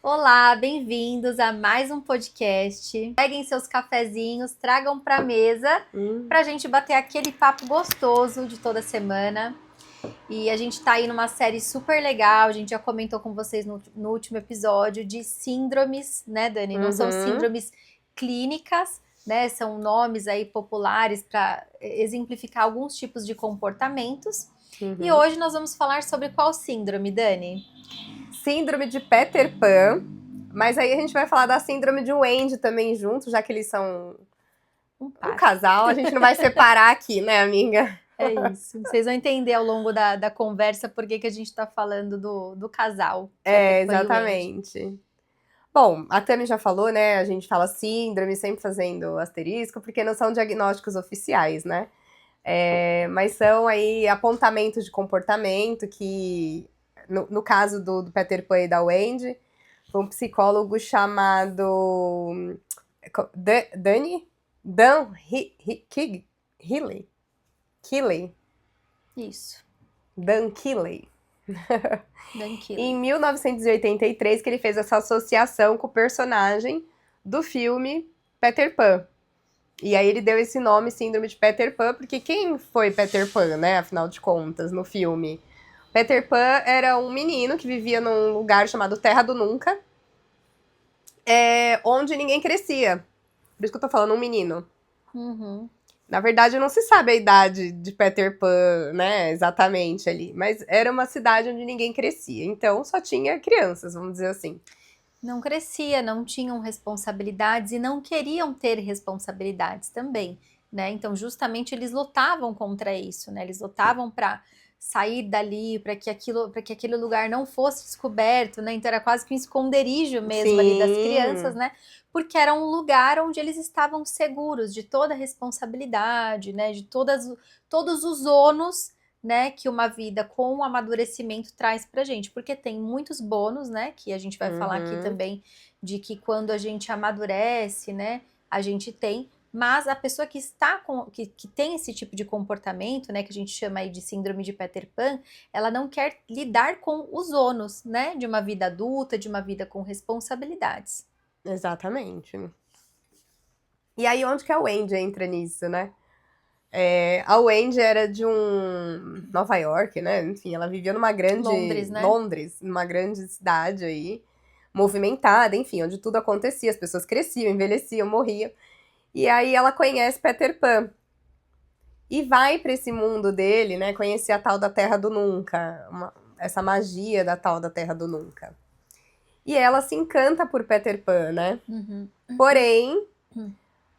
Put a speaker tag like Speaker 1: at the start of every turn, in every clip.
Speaker 1: Olá, bem-vindos a mais um podcast. Peguem seus cafezinhos, tragam para a mesa para a gente bater aquele papo gostoso de toda semana. E a gente tá aí numa série super legal, a gente já comentou com vocês no último episódio de síndromes, né, Dani? Não são síndromes clínicas, né? São nomes aí populares para exemplificar alguns tipos de comportamentos. E hoje nós vamos falar sobre qual síndrome, Dani?
Speaker 2: Síndrome de Peter Pan, mas aí a gente vai falar da síndrome de Wendy também junto, já que eles são um casal, a gente não vai separar aqui, né, amiga?
Speaker 1: É isso. Vocês vão entender ao longo da conversa por que a gente tá falando do casal.
Speaker 2: Exatamente. Bom, a Tami já falou, né, a gente fala síndrome sempre fazendo asterisco, porque não são diagnósticos oficiais, né? Mas são aí apontamentos de comportamento que, no caso do Peter Pan e da Wendy, foi um psicólogo chamado Dan Keeley.
Speaker 1: Isso.
Speaker 2: Dan Keeley.
Speaker 1: Dan Keeley.
Speaker 2: Em 1983 que ele fez essa associação com o personagem do filme Peter Pan. E aí ele deu esse nome, Síndrome de Peter Pan, porque quem foi Peter Pan, né, afinal de contas, no filme? Peter Pan era um menino que vivia num lugar chamado Terra do Nunca, onde ninguém crescia. Por isso que eu tô falando um menino. Na verdade, não se sabe a idade de Peter Pan, né, exatamente ali. Mas era uma cidade onde ninguém crescia. Então, só tinha crianças, vamos dizer assim.
Speaker 1: Não crescia, não tinham responsabilidades e não queriam ter responsabilidades também, né? Então, justamente eles lutavam contra isso, né? Eles lutavam para sair dali, para que aquele lugar não fosse descoberto, né? Então era quase que um esconderijo mesmo ali das crianças, né? Porque era um lugar onde eles estavam seguros de toda a responsabilidade, né? De todos os ônus, né, que uma vida com amadurecimento traz pra gente, porque tem muitos bônus, né, que a gente vai falar aqui também, de que quando a gente amadurece, né, a gente tem, mas a pessoa que está que tem esse tipo de comportamento, né, que a gente chama aí de síndrome de Peter Pan, ela não quer lidar com os ônus, né, de uma vida adulta, de uma vida com responsabilidades.
Speaker 2: Exatamente. E aí, onde que a Wendy entra nisso, né? A Wendy era de Nova York, né? Enfim, ela vivia numa grande...
Speaker 1: Londres, né?
Speaker 2: Londres, numa grande cidade aí, movimentada, enfim, onde tudo acontecia, as pessoas cresciam, envelheciam, morriam. E aí ela conhece Peter Pan. E vai pra esse mundo dele, né? Conhecer a tal da Terra do Nunca, essa magia da tal da Terra do Nunca. E ela se encanta por Peter Pan, né? Porém...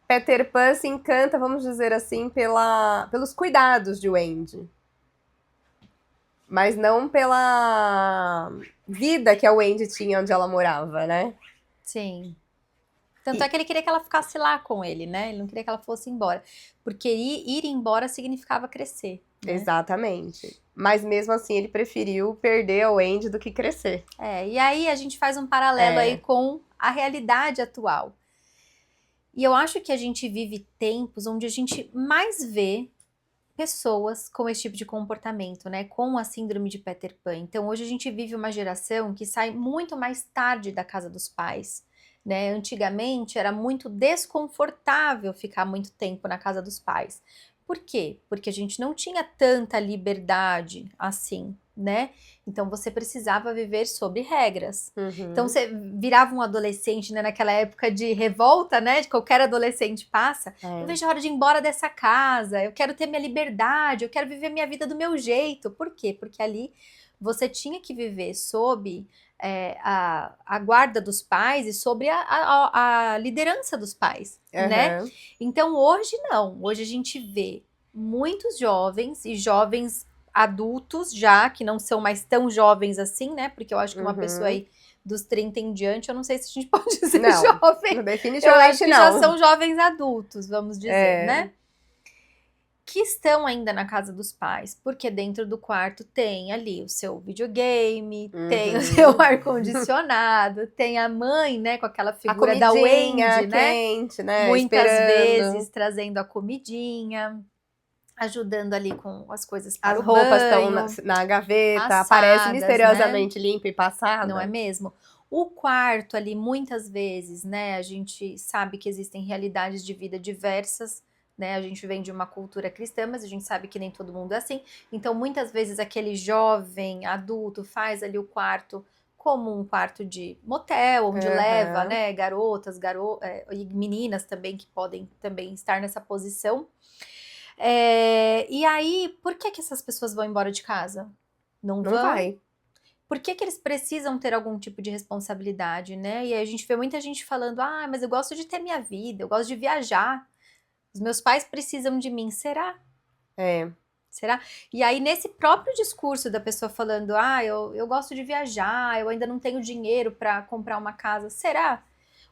Speaker 2: Peter Pan se encanta, vamos dizer assim, pelos cuidados de Wendy. Mas não pela vida que a Wendy tinha onde ela morava, né?
Speaker 1: Sim. Tanto é que ele queria que ela ficasse lá com ele, né? Ele não queria que ela fosse embora. Porque ir embora significava crescer. Né?
Speaker 2: Exatamente. Mas mesmo assim ele preferiu perder a Wendy do que crescer.
Speaker 1: E aí a gente faz um paralelo aí com a realidade atual. E eu acho que a gente vive tempos onde a gente mais vê pessoas com esse tipo de comportamento, né? Com a síndrome de Peter Pan. Então hoje a gente vive uma geração que sai muito mais tarde da casa dos pais. Né? Antigamente era muito desconfortável ficar muito tempo na casa dos pais. Por quê? Porque a gente não tinha tanta liberdade assim, né? Então você precisava viver sob regras. Então você virava um adolescente, né, naquela época de revolta, né? De qualquer adolescente passa. Eu vejo a hora de ir embora dessa casa, eu quero ter minha liberdade, eu quero viver minha vida do meu jeito. Por quê? Porque ali você tinha que viver sob a guarda dos pais e sobre a liderança dos pais, né? Então hoje não, hoje a gente vê muitos jovens e jovens adultos já, que não são mais tão jovens assim, né? Porque eu acho que uma pessoa aí dos 30 em diante, eu não sei se a gente pode dizer jovem.
Speaker 2: Definitivamente
Speaker 1: eu acho que
Speaker 2: não.
Speaker 1: já são jovens adultos, vamos dizer, né? Que estão ainda na casa dos pais, porque dentro do quarto tem ali o seu videogame, tem o seu ar-condicionado, tem a mãe, né, com aquela figura da Wendy,
Speaker 2: quente, né?
Speaker 1: Muitas vezes trazendo a comidinha, ajudando ali com as coisas para o banho.
Speaker 2: As roupas estão na gaveta,
Speaker 1: passadas,
Speaker 2: aparece misteriosamente limpa e passada.
Speaker 1: Não é mesmo? O quarto ali, muitas vezes, né, a gente sabe que existem realidades de vida diversas, né, a gente vem de uma cultura cristã, mas a gente sabe que nem todo mundo é assim, então muitas vezes aquele jovem adulto faz ali o quarto como um quarto de motel, onde leva,
Speaker 2: Aham.
Speaker 1: né, garotas, e meninas também que podem também estar nessa posição. E aí, por que que essas pessoas vão embora de casa? Não
Speaker 2: Não
Speaker 1: vão?
Speaker 2: vai.
Speaker 1: Por que que eles precisam ter algum tipo de responsabilidade, né? E aí a gente vê muita gente falando, ah, mas eu gosto de ter minha vida, eu gosto de viajar, os meus pais precisam de mim. Será?
Speaker 2: É.
Speaker 1: Será? E aí, nesse próprio discurso da pessoa falando, ah, eu gosto de viajar, eu ainda não tenho dinheiro para comprar uma casa, será?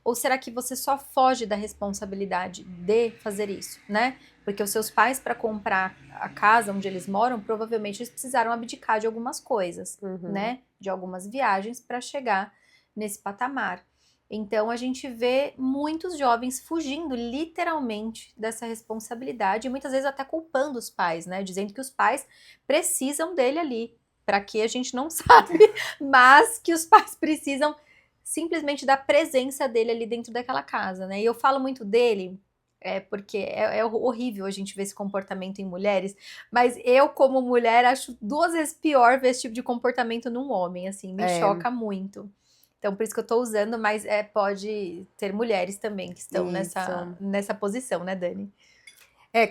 Speaker 1: Ou será que você só foge da responsabilidade de fazer isso, né? Porque os seus pais, para comprar a casa onde eles moram, provavelmente eles precisaram abdicar de algumas coisas,
Speaker 2: Uhum.
Speaker 1: né? De algumas viagens para chegar nesse patamar. Então a gente vê muitos jovens fugindo literalmente dessa responsabilidade e muitas vezes até culpando os pais, né? Dizendo que os pais precisam dele ali. Para que a gente não sabe, mas que os pais precisam simplesmente da presença dele ali dentro daquela casa, né? E eu falo muito dele, porque é horrível a gente ver esse comportamento em mulheres, mas eu, como mulher, acho 2 vezes pior ver esse tipo de comportamento num homem, assim, me
Speaker 2: É,
Speaker 1: choca muito. Então, por isso que eu tô usando, mas pode ter mulheres também que estão nessa,
Speaker 2: isso.
Speaker 1: nessa posição, né, Dani?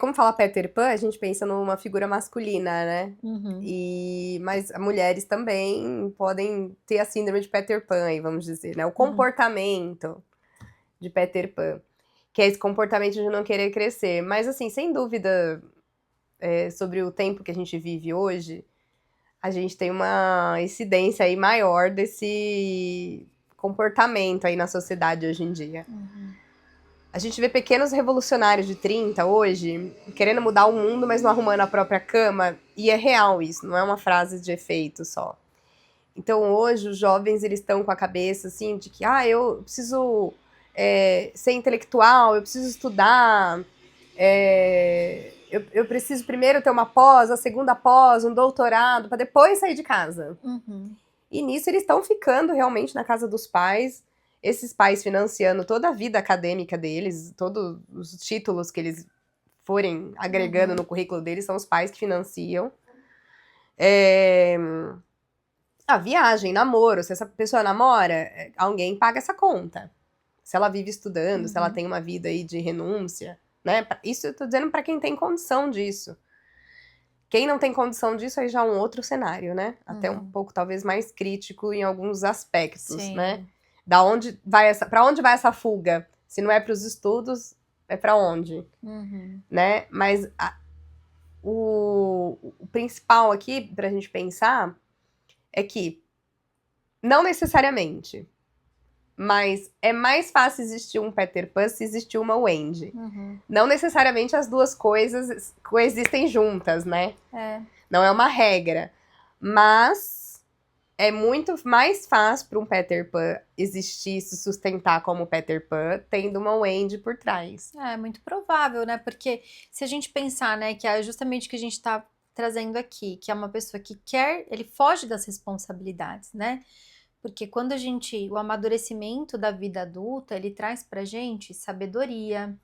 Speaker 2: Como fala Peter Pan, a gente pensa numa figura masculina, né?
Speaker 1: Uhum,
Speaker 2: Mas mulheres também podem ter a síndrome de Peter Pan, aí, vamos dizer, né? O
Speaker 1: uhum,
Speaker 2: comportamento de Peter Pan, que é esse comportamento de não querer crescer. Mas, assim, sem dúvida, sobre o tempo que a gente vive hoje, a gente tem uma incidência aí maior desse comportamento aí na sociedade hoje em dia.
Speaker 1: uhum,
Speaker 2: A gente vê pequenos revolucionários de 30 hoje querendo mudar o mundo, mas não arrumando a própria cama. E é real isso, não é uma frase de efeito só. Então hoje os jovens eles estão com a cabeça assim de que eu preciso ser intelectual, eu preciso estudar, eu preciso primeiro ter uma pós, a segunda pós, um doutorado, para depois sair de casa.
Speaker 1: uhum,
Speaker 2: E nisso eles estão ficando realmente na casa dos pais, esses pais financiando toda a vida acadêmica deles, todos os títulos que eles forem agregando
Speaker 1: uhum.
Speaker 2: no currículo deles são os pais que financiam. É... A viagem, namoro, se essa pessoa namora, alguém paga essa conta. Se ela vive estudando, se ela
Speaker 1: Uhum,
Speaker 2: tem uma vida aí de renúncia, né? Isso eu tô dizendo para quem tem condição disso. Quem não tem condição disso aí já é um outro cenário, né? Até um
Speaker 1: uhum.
Speaker 2: pouco talvez mais crítico em alguns aspectos, né?
Speaker 1: Sim.
Speaker 2: Da onde vai para onde vai essa fuga? Se não é para os estudos, é para onde,
Speaker 1: Uhum,
Speaker 2: né? Mas o principal aqui pra gente pensar é que não necessariamente, mas é mais fácil existir um Peter Pan se existir uma Wendy.
Speaker 1: uhum.
Speaker 2: Não necessariamente as duas coisas coexistem juntas, né?
Speaker 1: É.
Speaker 2: Não é uma regra. Mas é muito mais fácil para um Peter Pan existir e se sustentar como Peter Pan, tendo uma Wendy por trás.
Speaker 1: É muito provável, né? Porque se a gente pensar, né, que é justamente o que a gente está trazendo aqui, que é uma pessoa que quer, ele foge das responsabilidades, né? Porque quando o amadurecimento da vida adulta, ele traz pra gente sabedoria,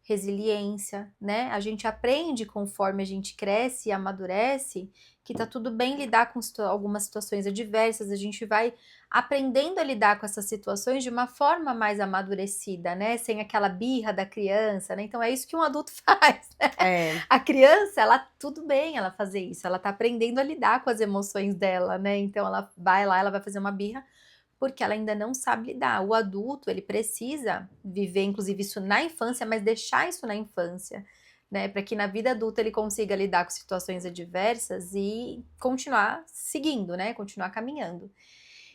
Speaker 1: resiliência, né? A gente aprende conforme a gente cresce e amadurece que tá tudo bem lidar com algumas situações adversas, a gente vai aprendendo a lidar com essas situações de uma forma mais amadurecida, né? Sem aquela birra da criança, né? Então é isso que um adulto faz, né?
Speaker 2: É,
Speaker 1: A criança, ela tudo bem ela fazer isso, ela tá aprendendo a lidar com as emoções dela, né? Então ela vai lá, ela vai fazer uma birra porque ela ainda não sabe lidar. O adulto, ele precisa viver, inclusive, isso na infância, mas deixar isso na infância, né? Para que na vida adulta ele consiga lidar com situações adversas e continuar seguindo, né? Continuar caminhando.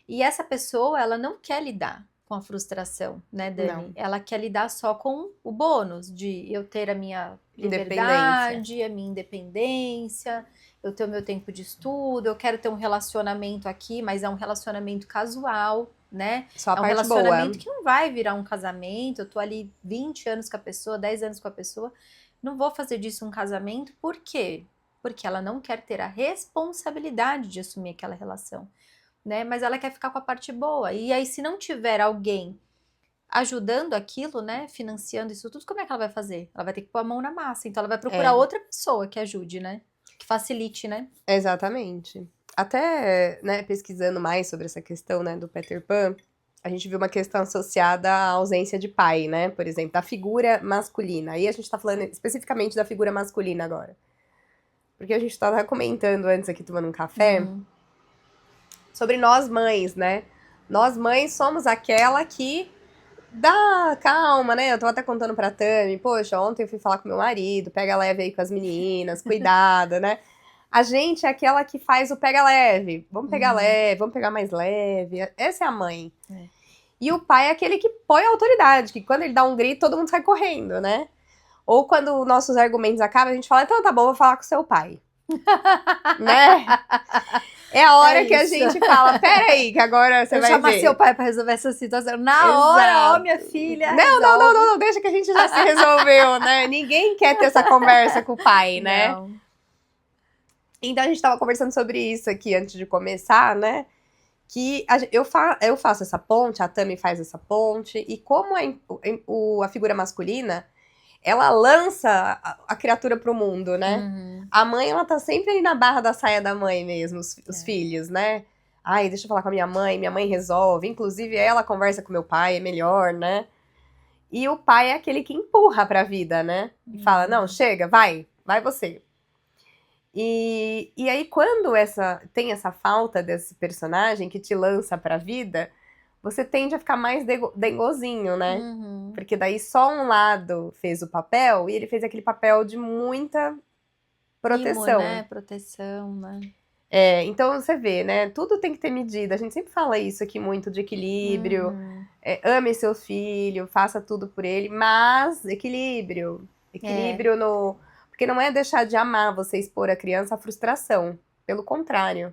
Speaker 1: E essa pessoa, ela não quer lidar com a frustração, né, Dani?
Speaker 2: não.
Speaker 1: Ela quer lidar só com o bônus de eu ter a minha
Speaker 2: Independência.
Speaker 1: liberdade, a minha independência, eu ter o meu tempo de estudo, eu quero ter um relacionamento aqui, mas é um relacionamento casual, né?
Speaker 2: Só a
Speaker 1: É um
Speaker 2: parte boa.
Speaker 1: relacionamento que não vai virar um casamento. Eu tô ali 20 anos com a pessoa, 10 anos com a pessoa, não vou fazer disso um casamento, por quê? Porque ela não quer ter a responsabilidade de assumir aquela relação. né? Mas ela quer ficar com a parte boa. E aí, se não tiver alguém ajudando aquilo, né? Financiando isso tudo, como é que ela vai fazer? Ela vai ter que pôr a mão na massa. Então, ela vai procurar outra pessoa que ajude, né? Que facilite, né?
Speaker 2: Exatamente. Até, né, pesquisando mais sobre essa questão, né, do Peter Pan, a gente viu uma questão associada à ausência de pai, né? Por exemplo, da figura masculina. Aí a gente tá falando especificamente da figura masculina agora. Porque a gente tava comentando antes aqui, tomando um café, sobre nós mães, né? Nós mães somos aquela que dá calma, né? Eu tava até contando pra Tami, poxa, ontem eu fui falar com meu marido, pega leve aí com as meninas, cuidado, né? A gente é aquela que faz o pega leve. Vamos pegar leve, vamos pegar mais leve. Essa é a mãe. E o pai é aquele que põe a autoridade, que quando ele dá um grito, todo mundo sai correndo, né? Ou quando nossos argumentos acabam, a gente fala, então tá bom, vou falar com seu pai. Né? É a hora que a gente fala, peraí, que agora você vai ver.
Speaker 1: Chamar seu pai pra resolver essa situação. Na hora, ó, minha filha.
Speaker 2: Não, deixa que a gente já se resolveu, né? Ninguém quer ter essa conversa com o pai, né?
Speaker 1: Não.
Speaker 2: Então a gente tava conversando sobre isso aqui antes de começar, né? Que eu faço essa ponte, a Tami faz essa ponte, e como a figura masculina, ela lança a criatura pro mundo, né? A mãe, ela tá sempre ali na barra da saia da mãe mesmo, os filhos, né? Ai, deixa eu falar com a minha mãe resolve. Inclusive, ela conversa com meu pai, é melhor, né? E o pai é aquele que empurra pra vida, né? E fala, não, chega, vai você. E aí, quando tem essa falta desse personagem que te lança pra vida, você tende a ficar mais dengozinho, né? Porque daí só um lado fez o papel, e ele fez aquele papel de muita proteção.
Speaker 1: Mimo, né? Proteção, né?
Speaker 2: Então você vê, né? Tudo tem que ter medida. A gente sempre fala isso aqui muito de equilíbrio. Ame seu filho, faça tudo por ele, mas equilíbrio. Equilíbrio no... Porque não é deixar de amar você expor a criança à frustração. Pelo contrário.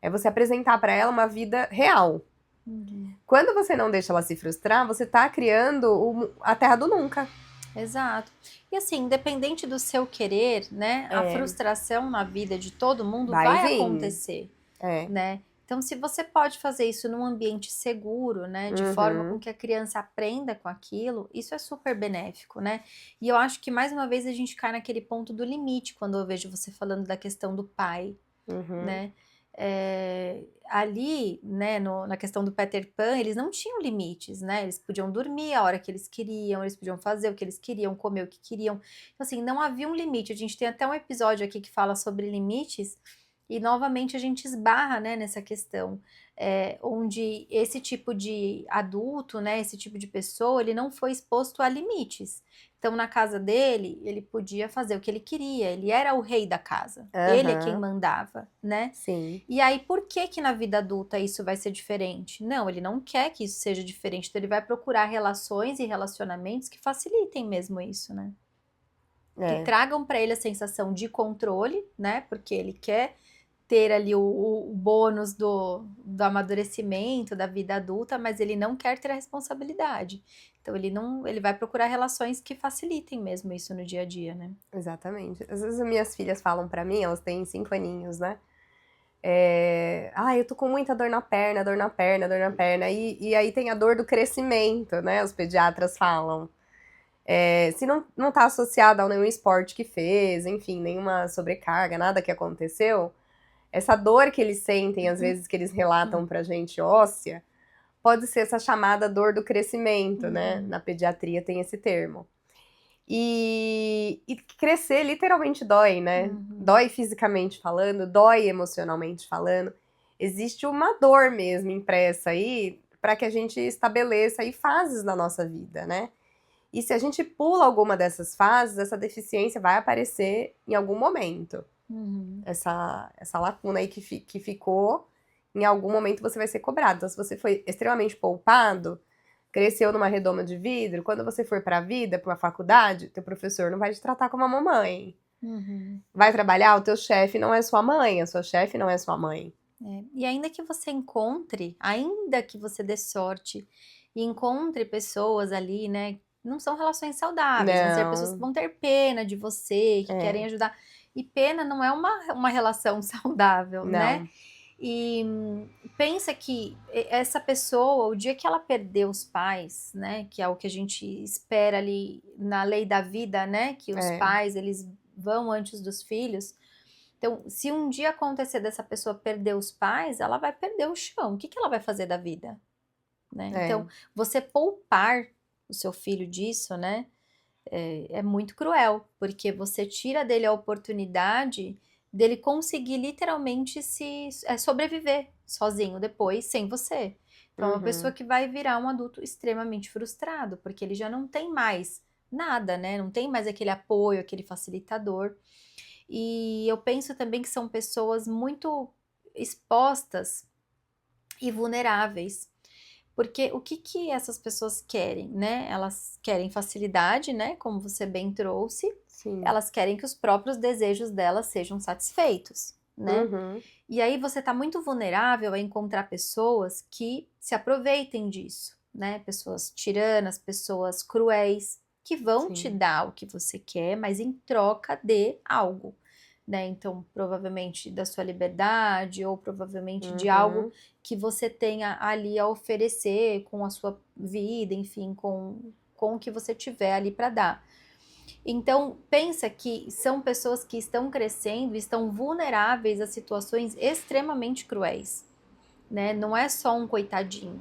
Speaker 2: É você apresentar pra ela uma vida real. Quando você não deixa ela se frustrar, você tá criando a terra do nunca.
Speaker 1: Exato. E assim, independente do seu querer, né? A frustração na vida de todo mundo vai acontecer, né? Então, se você pode fazer isso num ambiente seguro, né? De forma com que a criança aprenda com aquilo, isso é super benéfico, né? E eu acho que, mais uma vez, a gente cai naquele ponto do limite, quando eu vejo você falando da questão do pai, né? Ali, né, na questão do Peter Pan, eles não tinham limites, né? Eles podiam dormir a hora que eles queriam, eles podiam fazer o que eles queriam, comer o que queriam. Então, assim, não havia um limite. A gente tem até um episódio aqui que fala sobre limites, e novamente a gente esbarra, né, nessa questão, onde esse tipo de adulto, né, esse tipo de pessoa, ele não foi exposto a limites. Então, na casa dele, ele podia fazer o que ele queria, ele era o rei da casa, ele é quem mandava, né?
Speaker 2: Sim.
Speaker 1: E aí, por que na vida adulta isso vai ser diferente? Não, ele não quer que isso seja diferente, então ele vai procurar relações e relacionamentos que facilitem mesmo isso, né? Que tragam para ele a sensação de controle, né? Porque ele quer ter ali o bônus do amadurecimento da vida adulta, mas ele não quer ter a responsabilidade. Então ele vai procurar relações que facilitem mesmo isso no dia a dia, né?
Speaker 2: Exatamente. Às vezes as minhas filhas falam pra mim, elas têm 5 aninhos, né? Eu tô com muita dor na perna, dor na perna, dor na perna. E aí tem a dor do crescimento, né? Os pediatras falam. Se não tá associada a nenhum esporte que fez, enfim, nenhuma sobrecarga, nada que aconteceu, essa dor que eles sentem, às vezes, que eles relatam pra gente óssea, pode ser essa chamada dor do crescimento, né? Na pediatria tem esse termo. E crescer literalmente dói, né? Dói fisicamente falando, dói emocionalmente falando. Existe uma dor mesmo impressa aí para que a gente estabeleça aí fases na nossa vida, né? E se a gente pula alguma dessas fases, essa deficiência vai aparecer em algum momento. Essa lacuna aí que ficou, em algum momento você vai ser cobrado. Então, se você foi extremamente poupado, cresceu numa redoma de vidro, quando você for pra vida, pra uma faculdade, teu professor não vai te tratar como uma mamãe. Vai trabalhar, o teu chefe não é sua mãe, a sua chefe não é sua mãe.
Speaker 1: E ainda que você encontre, ainda que você dê sorte e encontre pessoas ali, né? Não são relações saudáveis, vão ser pessoas que vão ter pena de você, que querem ajudar. E pena não é uma relação saudável, né? E pensa que essa pessoa, o dia que ela perder os pais, né, que é o que a gente espera ali na lei da vida, né, que os pais, eles vão antes dos filhos. Então, se um dia acontecer dessa pessoa perder os pais, ela vai perder o chão. O que ela vai fazer da vida? Né? Então, você poupar o seu filho disso, né, é muito cruel, porque você tira dele a oportunidade dele conseguir literalmente sobreviver sozinho depois, sem você. Então, é uma pessoa que vai virar um adulto extremamente frustrado, porque ele já não tem mais nada, né? Não tem mais aquele apoio, aquele facilitador. E eu penso também que são pessoas muito expostas e vulneráveis. Porque o que essas pessoas querem, né? Elas querem facilidade, né? Como você bem trouxe.
Speaker 2: Sim.
Speaker 1: Elas querem que os próprios desejos delas sejam satisfeitos, né? E aí você tá muito vulnerável a encontrar pessoas que se aproveitem disso, né? Pessoas tiranas, pessoas cruéis, que vão te dar o que você quer, mas em troca de algo. Né? Então, provavelmente da sua liberdade ou provavelmente de algo que você tenha ali a oferecer com a sua vida, enfim, com o que você tiver ali para dar. Então, pensa que são pessoas que estão crescendo, estão vulneráveis a situações extremamente cruéis, né? Não é só um coitadinho.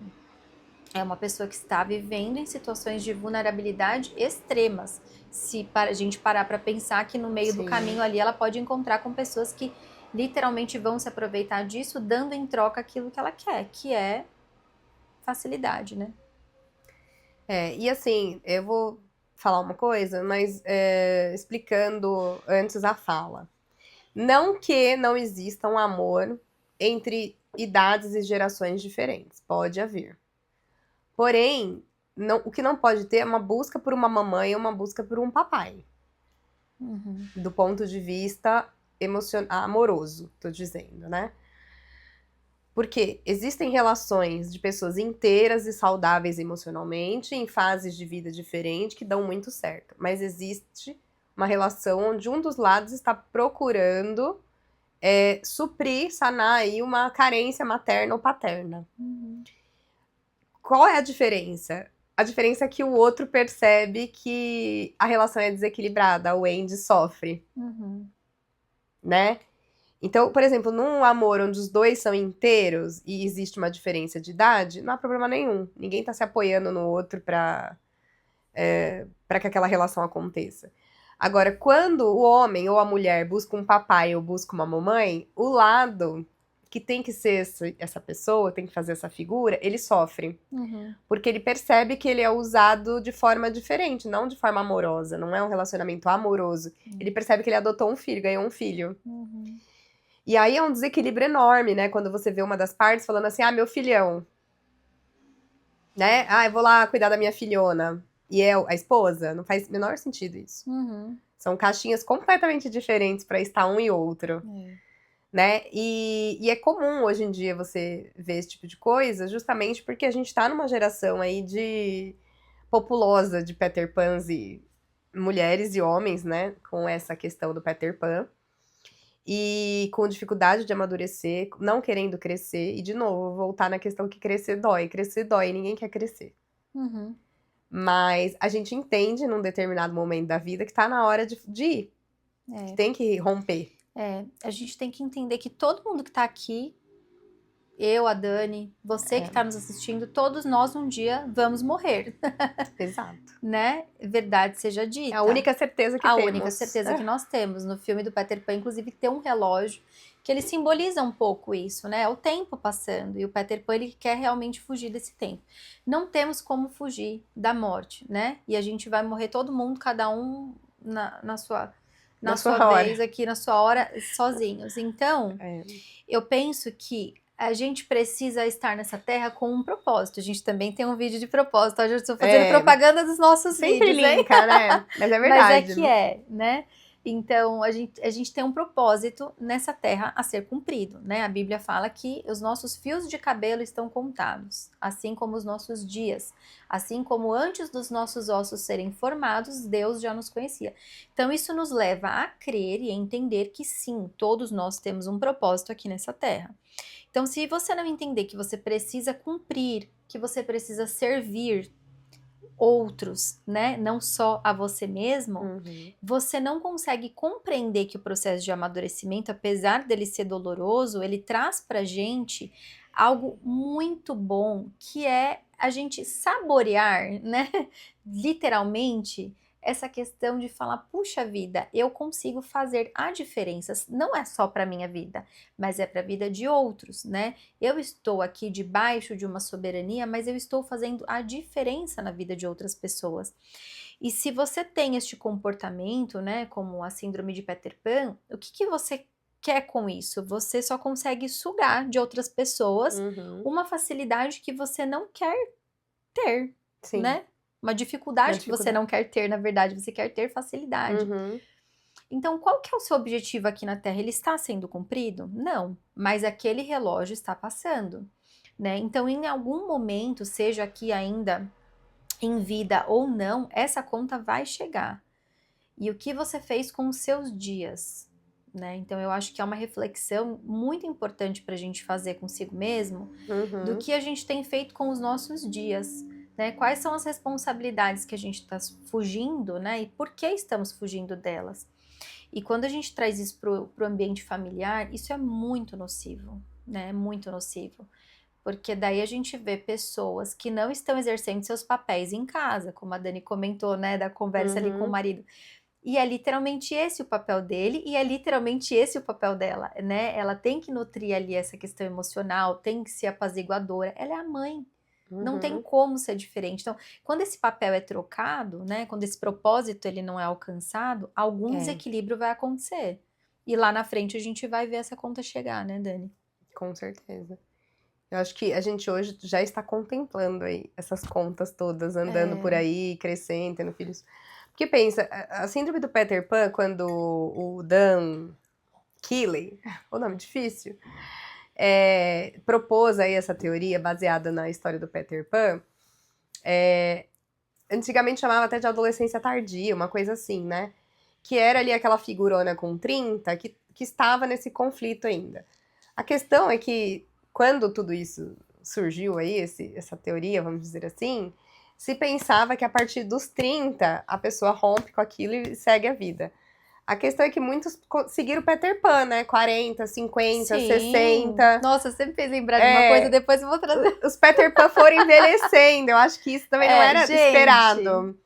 Speaker 1: É uma pessoa que está vivendo em situações de vulnerabilidade extremas. Se a gente parar para pensar que no meio do caminho ali ela pode encontrar com pessoas que literalmente vão se aproveitar disso, dando em troca aquilo que ela quer, que é facilidade, né?
Speaker 2: E assim, eu vou falar uma coisa, mas explicando antes a fala. Não que não exista um amor entre idades e gerações diferentes. Pode haver. Porém, o que não pode ter é uma busca por uma mamãe ou uma busca por um papai. Do ponto de vista amoroso, tô dizendo, né? Porque existem relações de pessoas inteiras e saudáveis emocionalmente, em fases de vida diferentes, que dão muito certo. Mas existe uma relação onde um dos lados está procurando suprir, sanar aí uma carência materna ou paterna. Qual é a diferença? A diferença é que o outro percebe que a relação é desequilibrada, o Andy sofre. Né? Então, por exemplo, num amor onde os dois são inteiros e existe uma diferença de idade, não há problema nenhum. Ninguém tá se apoiando no outro pra que aquela relação aconteça. Agora, quando o homem ou a mulher busca um papai ou busca uma mamãe, o lado que tem que ser essa pessoa, tem que fazer essa figura, ele sofre. Porque ele percebe que ele é usado de forma diferente, não de forma amorosa, não é um relacionamento amoroso. Ele percebe que ele adotou um filho, ganhou um filho. E aí é um desequilíbrio enorme, né? Quando você vê uma das partes falando assim, meu filhão. Né? Eu vou lá cuidar da minha filhona. E é a esposa. Não faz o menor sentido isso. São caixinhas completamente diferentes para estar um e outro. Né? E é comum hoje em dia você ver esse tipo de coisa, justamente porque a gente tá numa geração aí populosa de Peter Pans e mulheres e homens, né? Com essa questão do Peter Pan. E com dificuldade de amadurecer, não querendo crescer. E, de novo, voltar na questão que crescer dói. Crescer dói, ninguém quer crescer. Mas a gente entende, num determinado momento da vida, que tá na hora de ir. Que tem que romper.
Speaker 1: A gente tem que entender que todo mundo que tá aqui, eu, a Dani, você que tá nos assistindo, todos nós um dia vamos morrer.
Speaker 2: Exato.
Speaker 1: Né? Verdade seja dita.
Speaker 2: É a única certeza que temos.
Speaker 1: A única certeza que nós temos. No filme do Peter Pan, inclusive, tem um relógio que ele simboliza um pouco isso, né? É o tempo passando. E o Peter Pan, ele quer realmente fugir desse tempo. Não temos como fugir da morte, né? E a gente vai morrer todo mundo, cada um na sua vez, aqui na sua hora, sozinhos. Então, eu penso que a gente precisa estar nessa terra com um propósito. A gente também tem um vídeo de propósito. Hoje eu estou fazendo propaganda dos nossos
Speaker 2: sempre
Speaker 1: vídeos,
Speaker 2: linka, né? Mas é verdade.
Speaker 1: Mas né? Então, a gente tem um propósito nessa terra a ser cumprido, né? A Bíblia fala que os nossos fios de cabelo estão contados, assim como os nossos dias. Assim como antes dos nossos ossos serem formados, Deus já nos conhecia. Então, isso nos leva a crer e a entender que sim, todos nós temos um propósito aqui nessa terra. Então, se você não entender que você precisa cumprir, que você precisa servir outros, né, não só a você mesmo, você não consegue compreender que o processo de amadurecimento, apesar dele ser doloroso, ele traz pra gente algo muito bom, que é a gente saborear, né, literalmente, essa questão de falar, puxa vida, eu consigo fazer a diferença, não é só para minha vida, mas é para a vida de outros, né? Eu estou aqui debaixo de uma soberania, mas eu estou fazendo a diferença na vida de outras pessoas. E se você tem este comportamento, né, como a síndrome de Peter Pan, o que você quer com isso? Você só consegue sugar de outras pessoas uma facilidade que você não quer ter,
Speaker 2: Sim.
Speaker 1: né? Uma dificuldade que você não quer ter, na verdade, você quer ter facilidade. Então, qual que é o seu objetivo aqui na Terra? Ele está sendo cumprido? Não, mas aquele relógio está passando, né? Então, em algum momento, seja aqui ainda em vida ou não, essa conta vai chegar. E o que você fez com os seus dias, né? Então, eu acho que é uma reflexão muito importante para a gente fazer consigo mesmo, do que a gente tem feito com os nossos dias. Né? Quais são as responsabilidades que a gente está fugindo, né? E por que estamos fugindo delas? E quando a gente traz isso para o ambiente familiar, isso é muito nocivo, né? Muito nocivo. Porque daí a gente vê pessoas que não estão exercendo seus papéis em casa, como a Dani comentou, né? Da conversa ali com o marido. E é literalmente esse o papel dele e é literalmente esse o papel dela, né? Ela tem que nutrir ali essa questão emocional, tem que ser apaziguadora. Ela é a mãe. Não tem como ser diferente. Então, quando esse papel é trocado, né? Quando esse propósito ele não é alcançado, algum desequilíbrio vai acontecer. E lá na frente a gente vai ver essa conta chegar, né, Dani?
Speaker 2: Com certeza. Eu acho que a gente hoje já está contemplando aí essas contas todas, andando por aí, crescendo, tendo filhos. Porque pensa, a síndrome do Peter Pan, quando o Dan Keeley, o nome difícil, propôs aí essa teoria baseada na história do Peter Pan, antigamente chamava até de adolescência tardia, uma coisa assim, né? Que era ali aquela figurona com 30 que estava nesse conflito ainda. A questão é que quando tudo isso surgiu aí, essa teoria, vamos dizer assim, se pensava que a partir dos 30 a pessoa rompe com aquilo e segue a vida. A questão é que muitos seguiram o Peter Pan, né? 40, 50,
Speaker 1: Sim.
Speaker 2: 60.
Speaker 1: Nossa, você me fez lembrar de uma coisa, depois eu vou trazer.
Speaker 2: Os Peter Pan foram envelhecendo. Eu acho que isso também não era esperado.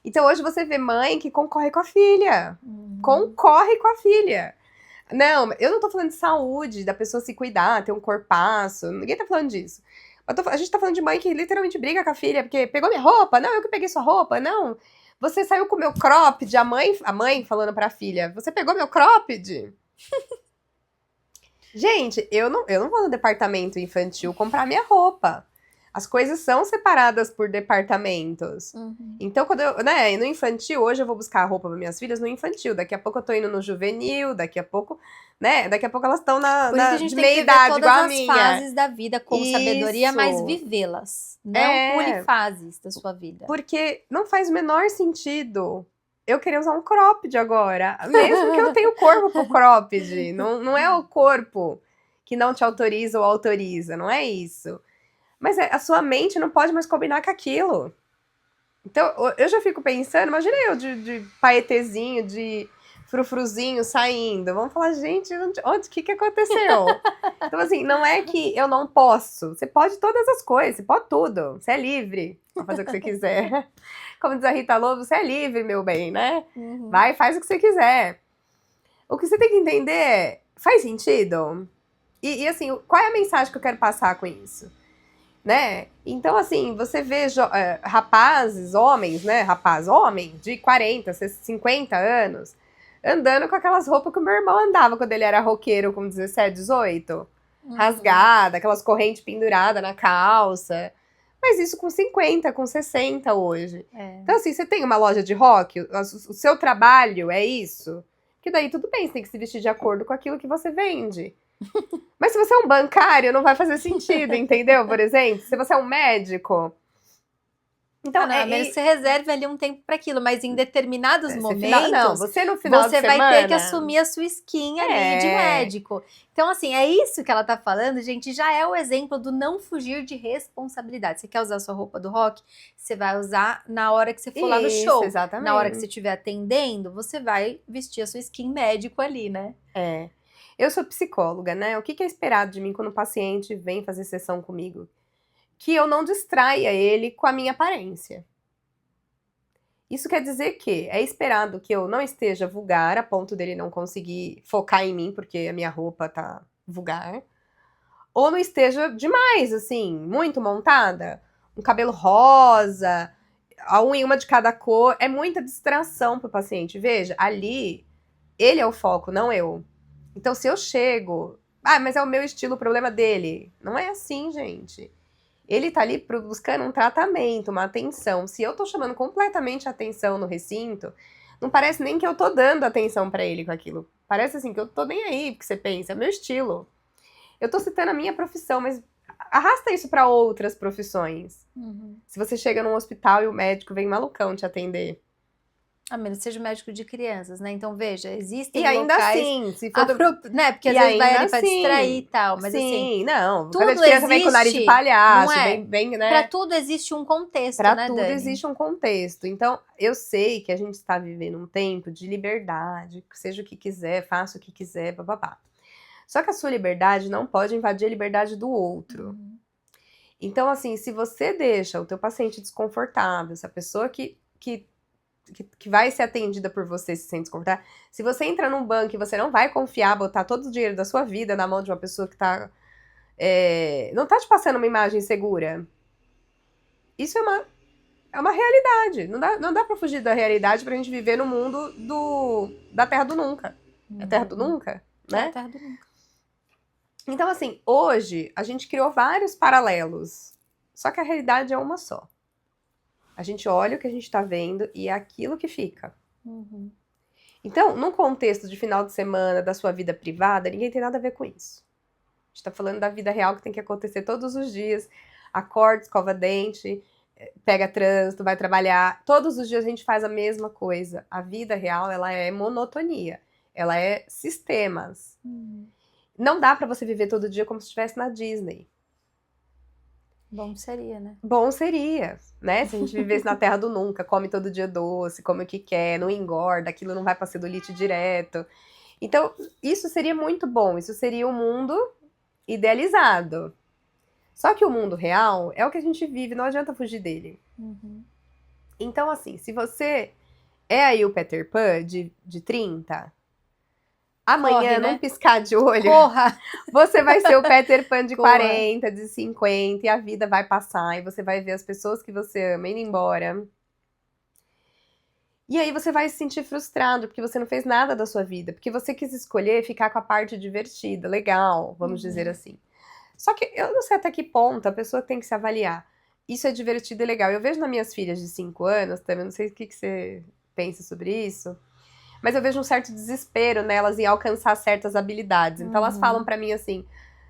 Speaker 2: Então hoje você vê mãe que concorre com a filha. Concorre com a filha. Não, eu não tô falando de saúde, da pessoa se cuidar, ter um corpaço. Ninguém tá falando disso. A gente tá falando de mãe que literalmente briga com a filha, porque pegou minha roupa? Não, eu que peguei sua roupa. Não, você saiu com o meu cropped. A mãe falando pra filha, você pegou meu cropped? Gente, eu não vou no departamento infantil comprar minha roupa. As coisas são separadas por departamentos. Então, quando no infantil, hoje eu vou buscar a roupa para minhas filhas no infantil. Daqui a pouco eu tô indo no juvenil, daqui a pouco elas estão de meia idade, igual a minha.
Speaker 1: Todas as fases da vida com sabedoria, mas vivê-las. Não pule fases da sua vida.
Speaker 2: Porque não faz o menor sentido eu querer usar um cropped agora. Mesmo que eu tenha o corpo pro cropped. Não é o corpo que não te autoriza ou autoriza, não é isso. Mas a sua mente não pode mais combinar com aquilo. Então, eu já fico pensando, imagina eu de paetezinho, de frufruzinho saindo. Vamos falar, gente, o que aconteceu? Então, assim, não é que eu não posso. Você pode todas as coisas, você pode tudo. Você é livre pra fazer o que você quiser. Como diz a Rita Lobo, você é livre, meu bem, né? Vai, faz o que você quiser. O que você tem que entender é, faz sentido? E assim, qual é a mensagem que eu quero passar com isso? Né? Então, assim, você vê rapazes, homens, né? Homem de 40, 50 anos, andando com aquelas roupas que o meu irmão andava quando ele era roqueiro com 17, 18. Rasgada, aquelas correntes penduradas na calça. Mas isso com 50, com 60 hoje. Então, assim, você tem uma loja de rock, o seu trabalho é isso. que daí tudo bem, você tem que se vestir de acordo com aquilo que você vende. Mas se você é um bancário, não vai fazer sentido, entendeu? Por exemplo, se você é um médico... Então,
Speaker 1: não, a menos que você reserve ali um tempo para aquilo, mas em determinados momentos,
Speaker 2: você no final
Speaker 1: você
Speaker 2: de
Speaker 1: vai
Speaker 2: semana,
Speaker 1: ter que assumir a sua skin ali de médico. Então, assim, é isso que ela tá falando, gente, já é o exemplo do não fugir de responsabilidade. Você quer usar a sua roupa do rock? Você vai usar na hora que você for lá no show.
Speaker 2: Exatamente.
Speaker 1: Na hora que você estiver atendendo, você vai vestir a sua skin médico ali, né?
Speaker 2: Eu sou psicóloga, né? O que é esperado de mim quando o paciente vem fazer sessão comigo? Que eu não distraia ele com a minha aparência. Isso quer dizer que é esperado que eu não esteja vulgar a ponto dele não conseguir focar em mim porque a minha roupa tá vulgar. Ou não esteja demais, assim, muito montada. Um cabelo rosa, a unha uma de cada cor. É muita distração pro paciente. Veja, ali, ele é o foco, não eu. Então, se eu chego... mas é o meu estilo, o problema dele. Não é assim, gente. Ele tá ali buscando um tratamento, uma atenção. Se eu tô chamando completamente a atenção no recinto, não parece nem que eu tô dando atenção pra ele com aquilo. Parece assim que eu tô nem aí, porque você pensa, é meu estilo. Eu tô citando a minha profissão, mas arrasta isso pra outras profissões. Se você chega num hospital e o médico vem malucão te atender.
Speaker 1: A menos que seja médico de crianças, né? Então, veja, existem
Speaker 2: e ainda
Speaker 1: locais...
Speaker 2: assim, se for
Speaker 1: né? Porque às vezes vai ali pra distrair e tal, mas
Speaker 2: sim, não.
Speaker 1: tudo
Speaker 2: Cada criança vem com o nariz de palhaço,
Speaker 1: não é?
Speaker 2: bem, né?
Speaker 1: Pra tudo existe um contexto,
Speaker 2: pra
Speaker 1: né,
Speaker 2: tudo
Speaker 1: Dani?
Speaker 2: existe um contexto. Então, eu sei que a gente está vivendo um tempo de liberdade, seja o que quiser, faça o que quiser, bababá. Só que a sua liberdade não pode invadir a liberdade do outro. Então, assim, se você deixa o teu paciente desconfortável, se a pessoa que vai ser atendida por você se sente desconfortável, se você entra num banco e você não vai confiar, botar todo o dinheiro da sua vida na mão de uma pessoa que tá... não tá te passando uma imagem segura. Isso é uma realidade. Não dá pra fugir da realidade pra gente viver no mundo da Terra do Nunca. É a Terra do Nunca, né?
Speaker 1: É a Terra do Nunca.
Speaker 2: Então, assim, hoje a gente criou vários paralelos. Só que a realidade é uma só. A gente olha o que a gente tá vendo e é aquilo que fica. Então, num contexto de final de semana, da sua vida privada, ninguém tem nada a ver com isso. A gente tá falando da vida real que tem que acontecer todos os dias. Acorda, escova dente, pega trânsito, vai trabalhar. Todos os dias a gente faz a mesma coisa. A vida real, ela é monotonia. Ela é sistemas. Não dá pra você viver todo dia como se estivesse na Disney.
Speaker 1: Bom seria, né?
Speaker 2: Bom seria, né? Se a gente vivesse na Terra do Nunca, come todo dia doce, come o que quer, não engorda, aquilo não vai pra celulite direto. Então, isso seria muito bom. Isso seria um mundo idealizado. Só que o mundo real é o que a gente vive, não adianta fugir dele. Então, assim, se você é aí o Peter Pan de 30, amanhã,
Speaker 1: Corre, né?
Speaker 2: num piscar de olho,
Speaker 1: Corra!
Speaker 2: você vai ser o Peter Pan de
Speaker 1: Corra.
Speaker 2: 40, de 50, e a vida vai passar, e você vai ver as pessoas que você ama indo embora. E aí você vai se sentir frustrado, porque você não fez nada da sua vida, porque você quis escolher ficar com a parte divertida, legal, vamos dizer assim. Só que eu não sei até que ponto a pessoa tem que se avaliar. Isso é divertido e legal. Eu vejo nas minhas filhas de 5 anos, também não sei o que você pensa sobre isso, mas eu vejo um certo desespero nelas em alcançar certas habilidades. Então elas falam pra mim assim,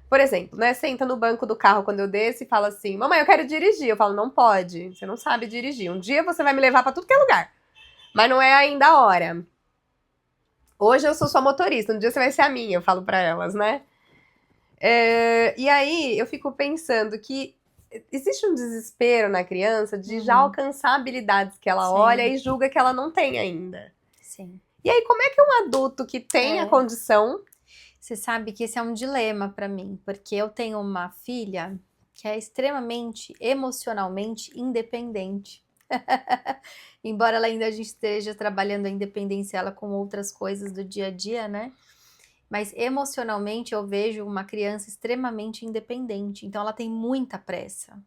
Speaker 2: por exemplo, né, senta no banco do carro quando eu desço e fala assim, mamãe, eu quero dirigir. Eu falo, não pode, você não sabe dirigir. Um dia você vai me levar pra tudo que é lugar, mas não é ainda a hora. Hoje eu sou sua motorista, um dia você vai ser a minha, eu falo pra elas, né? E aí eu fico pensando que existe um desespero na criança de já alcançar habilidades que ela olha e julga que ela não tem ainda.
Speaker 1: Sim.
Speaker 2: E aí, como é que um adulto que tem a condição...
Speaker 1: Você sabe que esse é um dilema pra mim, porque eu tenho uma filha que é extremamente emocionalmente independente. Embora ela ainda a gente esteja trabalhando a independência ela com outras coisas do dia a dia, né? Mas emocionalmente eu vejo uma criança extremamente independente. Então ela tem muita pressa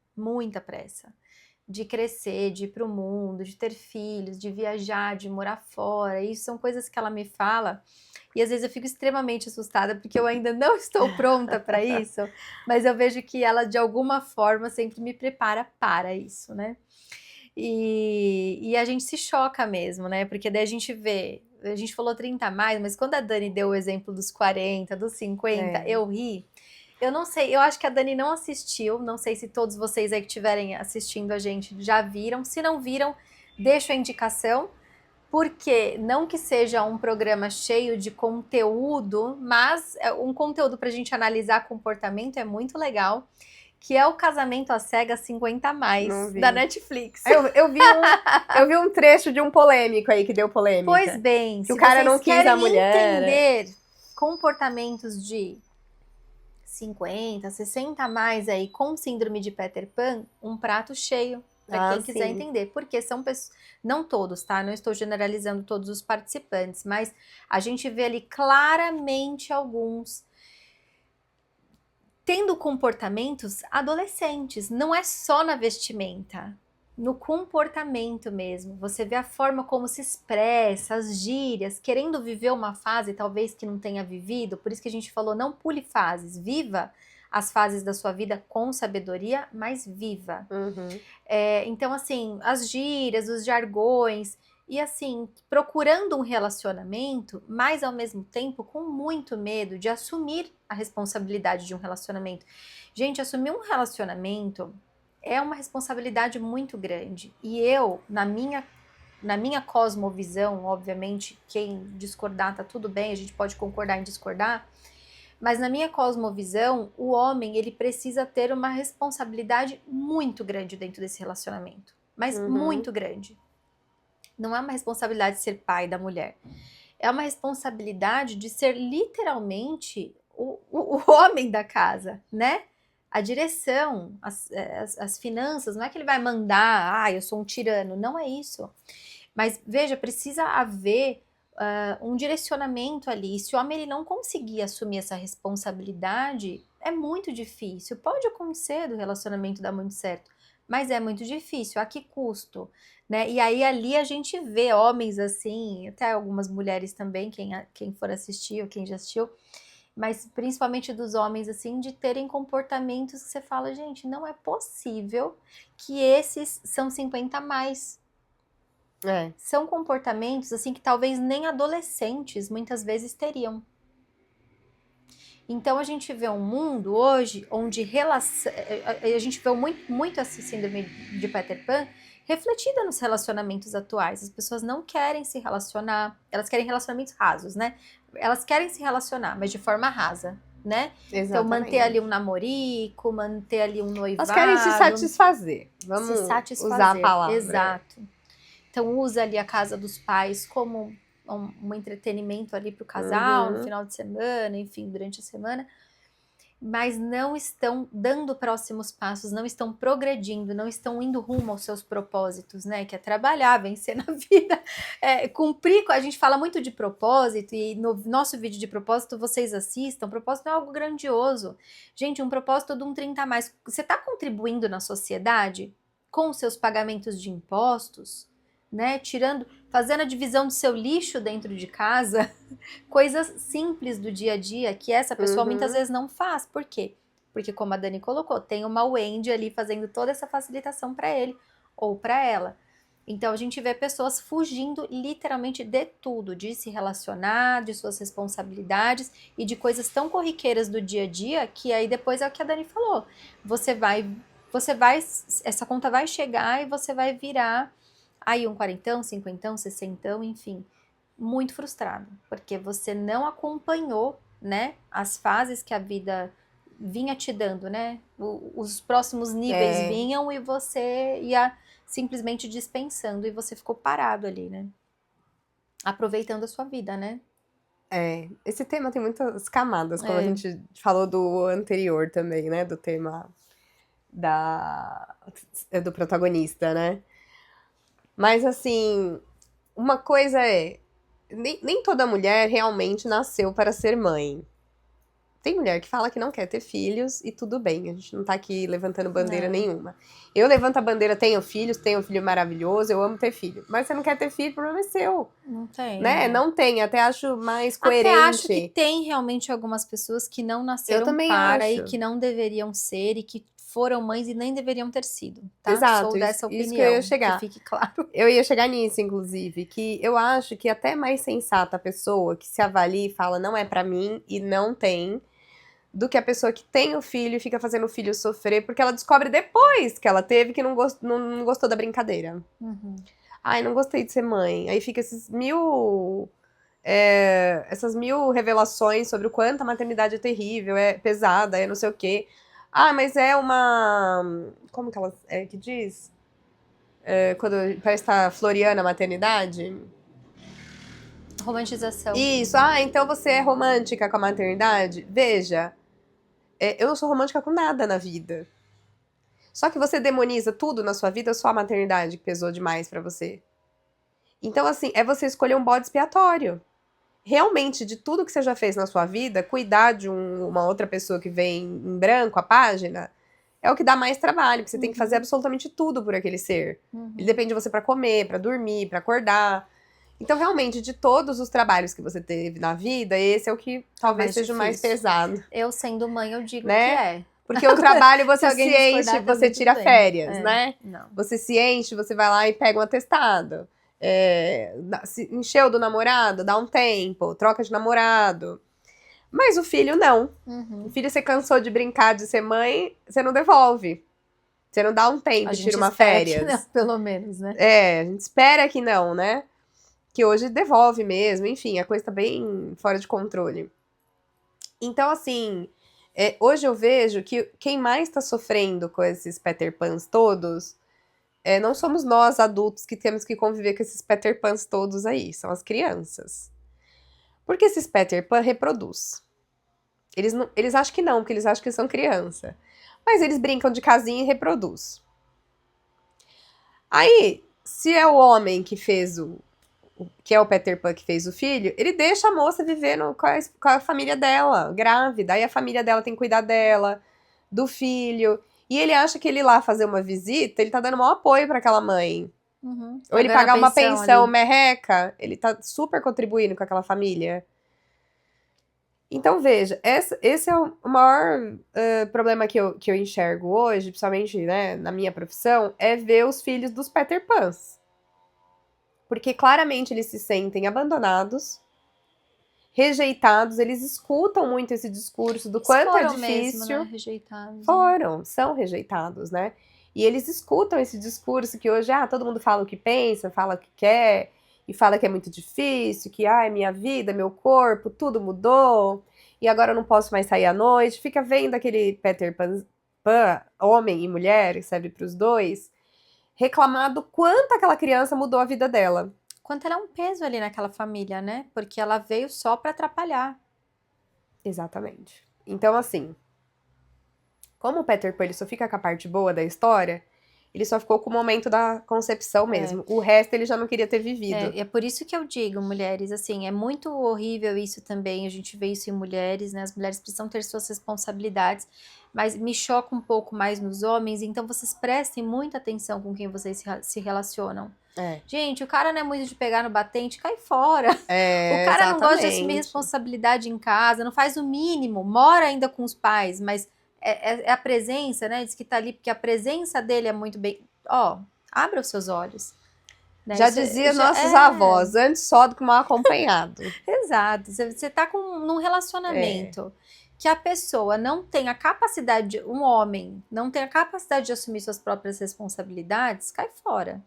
Speaker 1: de crescer, de ir para o mundo, de ter filhos, de viajar, de morar fora. Isso são coisas que ela me fala e às vezes eu fico extremamente assustada porque eu ainda não estou pronta para isso, mas eu vejo que ela de alguma forma sempre me prepara para isso, né? E a gente se choca mesmo, né? Porque daí a gente vê, a gente falou 30 a mais, mas quando a Dani deu o exemplo dos 40, dos 50, eu ri. Eu não sei, eu acho que a Dani não assistiu, não sei se todos vocês aí que estiverem assistindo a gente já viram. Se não viram, deixo a indicação, porque não que seja um programa cheio de conteúdo, mas um conteúdo para a gente analisar comportamento é muito legal, que é o Casamento às Cegas 50 a mais, da Netflix.
Speaker 2: Eu vi um trecho de um polêmico aí, que deu polêmica.
Speaker 1: Pois bem,
Speaker 2: que o cara não quis a mulher.
Speaker 1: Entender comportamentos de 50, 60 a mais aí com síndrome de Peter Pan, um prato cheio para quem quiser entender, porque são pessoas, não todos, tá? Não estou generalizando todos os participantes, mas a gente vê ali claramente alguns tendo comportamentos adolescentes, não é só na vestimenta, no comportamento mesmo. Você vê a forma como se expressa, as gírias, querendo viver uma fase talvez que não tenha vivido, por isso que a gente falou, não pule fases, viva as fases da sua vida com sabedoria, mas viva. Então, assim, as gírias, os jargões, e assim, procurando um relacionamento, mas ao mesmo tempo com muito medo de assumir a responsabilidade de um relacionamento. Gente, assumir um relacionamento é uma responsabilidade muito grande. E eu, na minha cosmovisão, obviamente, quem discordar tá tudo bem, a gente pode concordar em discordar, mas na minha cosmovisão, o homem, ele precisa ter uma responsabilidade muito grande dentro desse relacionamento. Mas muito grande. Não é uma responsabilidade de ser pai da mulher. É uma responsabilidade de ser literalmente o homem da casa, né? A direção, as finanças, não é que ele vai mandar, eu sou um tirano, não é isso. Mas veja, precisa haver um direcionamento ali. Se o homem ele não conseguir assumir essa responsabilidade, é muito difícil. Pode acontecer do relacionamento dar muito certo, mas é muito difícil. A que custo? Né? E aí ali a gente vê homens assim, até algumas mulheres também, quem for assistir ou quem já assistiu, mas principalmente dos homens assim, de terem comportamentos que você fala, gente, não é possível que esses são 50 a mais. São comportamentos assim que talvez nem adolescentes muitas vezes teriam. Então a gente vê um mundo hoje onde a gente vê muito essa síndrome de Peter Pan refletida nos relacionamentos atuais. As pessoas não querem se relacionar, elas querem relacionamentos rasos, né? Elas querem se relacionar, mas de forma rasa, né?
Speaker 2: Exatamente.
Speaker 1: Então manter ali um namorico, manter ali um noivado.
Speaker 2: Elas querem se satisfazer. Vamos usar a palavra.
Speaker 1: Exato. Então usa ali a casa dos pais como um entretenimento ali para o casal no final de semana, enfim, durante a semana, mas não estão dando próximos passos, não estão progredindo, não estão indo rumo aos seus propósitos, né? Que é trabalhar, vencer na vida, cumprir. A gente fala muito de propósito e no nosso vídeo de propósito vocês assistam. Propósito é algo grandioso. Gente, um propósito de um 30 a mais. Você está contribuindo na sociedade com os seus pagamentos de impostos, né? Fazendo a divisão do seu lixo dentro de casa, coisas simples do dia a dia que essa pessoa muitas vezes não faz. Por quê? Porque, como a Dani colocou, tem uma Wendy ali fazendo toda essa facilitação para ele ou para ela. Então a gente vê pessoas fugindo literalmente de tudo, de se relacionar, de suas responsabilidades e de coisas tão corriqueiras do dia a dia que aí depois é o que a Dani falou. Essa conta vai chegar e você vai virar aí um 40, 50, 60, enfim, muito frustrado, porque você não acompanhou, né, as fases que a vida vinha te dando, né, os próximos níveis vinham e você ia simplesmente dispensando e você ficou parado ali, né, aproveitando a sua vida, né.
Speaker 2: Esse tema tem muitas camadas, como a gente falou do anterior também, né, do tema do protagonista, né. Mas, assim, uma coisa nem toda mulher realmente nasceu para ser mãe. Tem mulher que fala que não quer ter filhos e tudo bem, a gente não tá aqui levantando bandeira nenhuma. Eu levanto a bandeira, tenho um filho maravilhoso, eu amo ter filho. Mas você não quer ter filho, o problema é seu.
Speaker 1: Não tem.
Speaker 2: Né? Não tem, até acho mais coerente.
Speaker 1: Até acho que tem realmente algumas pessoas que não nasceram para e que não deveriam ser e que foram mães e nem deveriam ter sido, tá?
Speaker 2: Exato,
Speaker 1: Sou dessa
Speaker 2: isso
Speaker 1: opinião,
Speaker 2: que eu ia chegar.
Speaker 1: que fique claro.
Speaker 2: Eu ia chegar nisso, inclusive, que eu acho que até mais sensata a pessoa que se avalia e fala não é pra mim e não tem, do que a pessoa que tem o filho e fica fazendo o filho sofrer, porque ela descobre depois que ela teve que não gostou da brincadeira. Ai, não gostei de ser mãe. Aí fica essas mil revelações sobre o quanto a maternidade é terrível, é pesada, é não sei o quê. Ah, mas é uma... Como que ela que diz? Quando parece que tá floreando a maternidade.
Speaker 1: Romantização.
Speaker 2: Isso, então você é romântica com a maternidade? Veja, eu não sou romântica com nada na vida. Só que você demoniza tudo na sua vida, só a maternidade que pesou demais pra você. Então, assim, é você escolher um bode expiatório. Realmente, de tudo que você já fez na sua vida, cuidar de uma outra pessoa que vem em branco a página é o que dá mais trabalho, porque você tem que fazer absolutamente tudo por aquele ser. Ele depende de você pra comer, pra dormir, pra acordar. Então, realmente, de todos os trabalhos que você teve na vida, esse é o que talvez seja o mais pesado.
Speaker 1: Eu, sendo mãe, eu digo
Speaker 2: né?
Speaker 1: que é.
Speaker 2: Porque o trabalho você se enche,
Speaker 1: discordar
Speaker 2: você
Speaker 1: também,
Speaker 2: tira
Speaker 1: tudo bem.
Speaker 2: férias, né?
Speaker 1: Não.
Speaker 2: Você se enche, você vai lá e pega um atestado. Se encheu do namorado, dá um tempo, troca de namorado. Mas o filho não. O filho, você cansou de brincar, de ser mãe, você não devolve. Você não dá um tempo, tira uma férias.
Speaker 1: Que não, pelo menos, né?
Speaker 2: A gente espera que não, né? Que hoje devolve mesmo, enfim, a coisa tá bem fora de controle. Então, assim, hoje eu vejo que quem mais tá sofrendo com esses Peter Pans todos não somos nós, adultos, que temos que conviver com esses Peter Pans todos aí, são as crianças. Porque esses Peter Pan reproduz. Eles acham que não, porque eles acham que são criança. Mas eles brincam de casinha e reproduz. Aí, se é o homem que fez que é o Peter Pan que fez o filho, ele deixa a moça vivendo com a família dela, grávida. Aí a família dela tem que cuidar dela, do filho. E ele acha que ele ir lá fazer uma visita, ele tá dando maior apoio pra aquela mãe. Ou ele pagar uma pensão merreca, ele tá super contribuindo com aquela família. Então, veja, esse é o maior problema que eu enxergo hoje, principalmente, né, na minha profissão, é ver os filhos dos Peter Pans. Porque claramente eles se sentem abandonados, rejeitados, eles escutam muito esse discurso do quanto é difícil.
Speaker 1: Mesmo, né? Rejeitados.
Speaker 2: São rejeitados, né? E eles escutam esse discurso que hoje, todo mundo fala o que pensa, fala o que quer, e fala que é muito difícil, que, minha vida, meu corpo, tudo mudou, e agora eu não posso mais sair à noite. Fica vendo aquele Peter Pan, homem e mulher, que serve para os dois, reclamar do quanto aquela criança mudou a vida dela.
Speaker 1: Quanto ela é um peso ali naquela família, né? Porque ela veio só pra atrapalhar.
Speaker 2: Exatamente. Então, assim, como o Peter Pan ele só fica com a parte boa da história, ele só ficou com o momento da concepção mesmo. O resto ele já não queria ter vivido.
Speaker 1: É por isso que eu digo, mulheres, assim, é muito horrível isso também, a gente vê isso em mulheres, né? As mulheres precisam ter suas responsabilidades, mas me choca um pouco mais nos homens, então vocês prestem muita atenção com quem vocês se relacionam. Gente, o cara não é muito de pegar no batente, cai fora. O cara não gosta de assumir responsabilidade em casa, não faz o mínimo, mora ainda com os pais, mas é a presença, né? Diz que tá ali porque a presença dele é muito bem... abra os seus olhos. Né?
Speaker 2: Já dizia nossos avós, antes só do que mal acompanhado.
Speaker 1: Exato. Você tá num relacionamento que a pessoa não tem a capacidade, um homem, não tem a capacidade de assumir suas próprias responsabilidades, cai fora.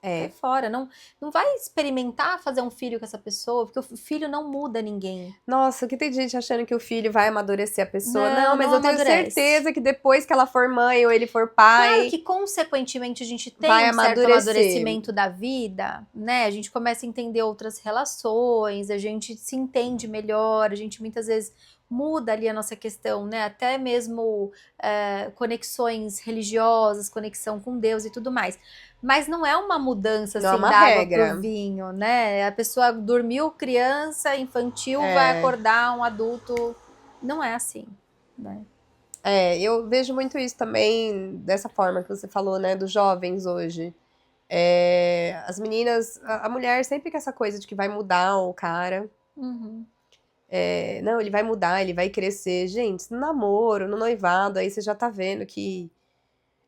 Speaker 1: Cai fora. Não vai experimentar fazer um filho com essa pessoa, porque o filho não muda ninguém.
Speaker 2: Nossa, que tem gente achando que o filho vai amadurecer a pessoa. Não, mas eu tenho certeza que depois que ela for mãe ou ele for pai...
Speaker 1: Claro que, consequentemente, a gente tem um certo amadurecimento da vida, né? A gente começa a entender outras relações, a gente se entende melhor, a gente muitas vezes muda ali a nossa questão, né? Até mesmo conexões religiosas, conexão com Deus e tudo mais. Mas não é uma mudança assim, da água pro vinho, né? A pessoa dormiu criança, infantil, vai acordar um adulto. Não é assim, né?
Speaker 2: Eu vejo muito isso também, dessa forma que você falou, né? Dos jovens hoje. As meninas, a mulher sempre quer essa coisa de que vai mudar o cara. Não, ele vai mudar, ele vai crescer. Gente, no namoro, no noivado, aí você já tá vendo que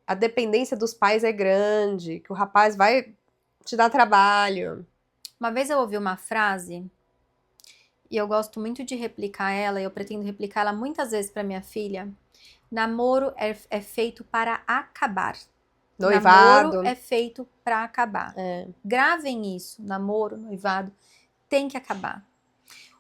Speaker 2: a dependência dos pais é grande, que o rapaz vai te dar trabalho.
Speaker 1: Uma vez eu ouvi uma frase, e eu gosto muito de replicar ela, e eu pretendo replicar ela muitas vezes para minha filha. Namoro é feito para acabar.
Speaker 2: Noivado.
Speaker 1: Namoro é feito para acabar. Gravem isso. Namoro, noivado, tem que acabar.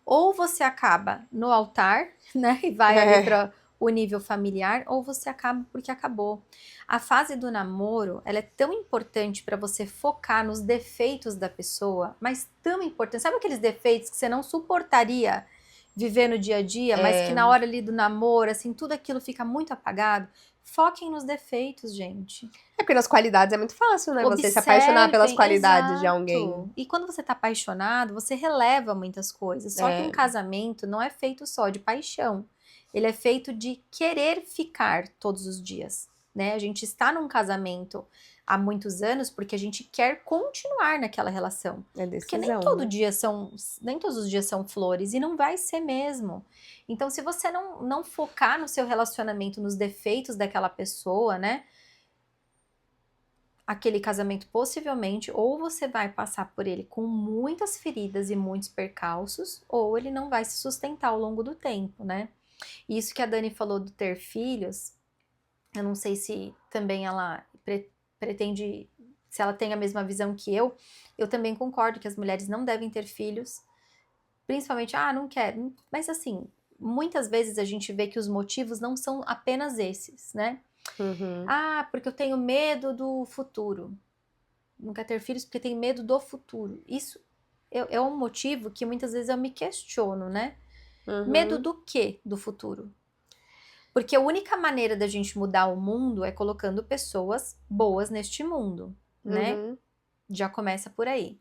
Speaker 1: Ou você acaba no altar, né? E vai ali para o nível familiar, ou você acaba porque acabou. A fase do namoro, ela é tão importante para você focar nos defeitos da pessoa, mas tão importante. Sabe aqueles defeitos que você não suportaria viver no dia a dia, mas que na hora ali do namoro, assim, tudo aquilo fica muito apagado? Foquem nos defeitos, gente.
Speaker 2: É porque nas qualidades é muito fácil, né?
Speaker 1: Observem,
Speaker 2: você se apaixonar pelas qualidades de
Speaker 1: exato.
Speaker 2: alguém.
Speaker 1: E quando você tá apaixonado, você releva muitas coisas. Só que um casamento não é feito só de paixão. Ele é feito de querer ficar todos os dias, né? A gente está num casamento há muitos anos porque a gente quer continuar naquela relação.
Speaker 2: É decisão,
Speaker 1: porque nem todos os dias são flores e não vai ser mesmo. Então, se você não focar no seu relacionamento, nos defeitos daquela pessoa, né? Aquele casamento possivelmente ou você vai passar por ele com muitas feridas e muitos percalços, ou ele não vai se sustentar ao longo do tempo, né? E isso que a Dani falou do ter filhos, eu não sei se também ela pretende, se ela tem a mesma visão que eu também concordo que as mulheres não devem ter filhos, principalmente, não quero, mas assim, muitas vezes a gente vê que os motivos não são apenas esses, né? Porque eu tenho medo do futuro. Não quer ter filhos porque tem medo do futuro. Isso é um motivo que muitas vezes eu me questiono, né? Medo do quê do futuro? Porque a única maneira da gente mudar o mundo é colocando pessoas boas neste mundo, né? Já começa por aí.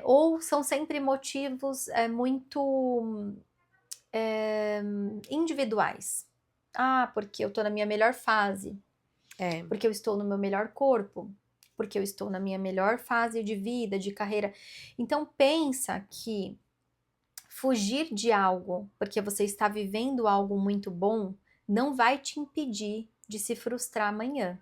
Speaker 1: Ou são sempre motivos muito individuais. Porque eu tô na minha melhor fase. Porque eu estou no meu melhor corpo. Porque eu estou na minha melhor fase de vida, de carreira. Então pensa que fugir de algo, porque você está vivendo algo muito bom, não vai te impedir de se frustrar amanhã.